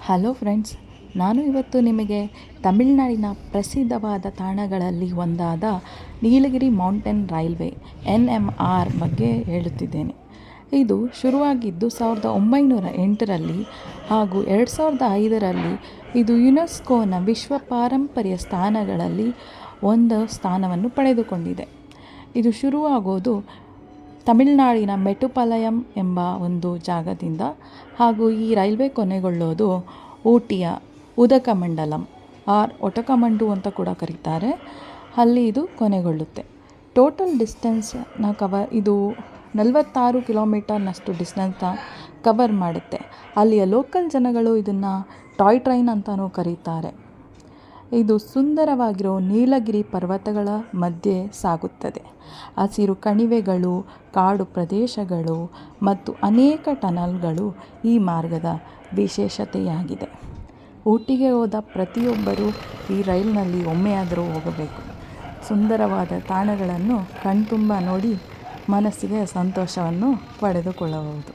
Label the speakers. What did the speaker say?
Speaker 1: Hello friends, ನಾನು ಇವತ್ತು ನಿಮಗೆ ತಮಿಳುನಾಡಿನ ಪ್ರಸಿದ್ಧವಾದ ತಾಣಗಳಲ್ಲಿ ಒಂದಾದ ನೀಲಗಿರಿ ಮೌಂಟೇನ್ ರೈಲ್ವೆ NMR ಬಗ್ಗೆ ಹೇಳುತ್ತಿದ್ದೇನೆ. ಇದು ಶುರುವಾಗಿದ್ದು 1908ರಲ್ಲಿ ಹಾಗೂ 2005ರಲ್ಲಿ ಇದು ಯುನೆಸ್ಕೋನ ವಿಶ್ವ ಪಾರಂಪರ್ಯ ಸ್ಥಾನಗಳಲ್ಲಿ ಒಂದು ಸ್ಥಾನವನ್ನು ಪಡೆದುಕೊಂಡಿದೆ. ಇದು ಶುರುವಾಗೋದು ತಮಿಳುನಾಡಿನ ಮೆಟ್ಟುಪಾಲಯಂ ಎಂಬ ಒಂದು ಜಾಗದಿಂದ ಹಾಗೂ ಈ ರೈಲ್ವೆ ಕೊನೆಗೊಳ್ಳೋದು ಊಟಿಯ ಉದಕಮಂಡಲಂ ಒಟಕಮಂಡು ಅಂತ ಕೂಡ ಕರೀತಾರೆ, ಅಲ್ಲಿ ಇದು ಕೊನೆಗೊಳ್ಳುತ್ತೆ. ಟೋಟಲ್ ಡಿಸ್ಟೆನ್ಸ್ನ ಇದು 46 ಕಿಲೋಮೀಟರ್ನಷ್ಟು ಡಿಸ್ಟೆನ್ಸ್ನ ಕವರ್ ಮಾಡುತ್ತೆ. ಅಲ್ಲಿಯ ಲೋಕಲ್ ಜನಗಳು ಇದನ್ನು ಟಾಯ್ ಟ್ರೈನ್ ಅಂತಲೂ ಕರೀತಾರೆ. ಇದು ಸುಂದರವಾಗಿರೋ ನೀಲಗಿರಿ ಪರ್ವತಗಳ ಮಧ್ಯೆ ಸಾಗುತ್ತದೆ. ಹಸಿರು ಕಣಿವೆಗಳು, ಕಾಡು ಪ್ರದೇಶಗಳು ಮತ್ತು ಅನೇಕ ಟನಲ್ಗಳು ಈ ಮಾರ್ಗದ ವಿಶೇಷತೆಯಾಗಿದೆ. ಊಟಿಗೆ ಹೋದ ಪ್ರತಿಯೊಬ್ಬರೂ ಈ ರೈಲಿನಲ್ಲಿ ಒಮ್ಮೆಯಾದರೂ ಹೋಗಬೇಕು. ಸುಂದರವಾದ ತಾಣಗಳನ್ನು ಕಣ್ತುಂಬ ನೋಡಿ ಮನಸ್ಸಿಗೆ ಸಂತೋಷವನ್ನು ಪಡೆದುಕೊಳ್ಳಬಹುದು.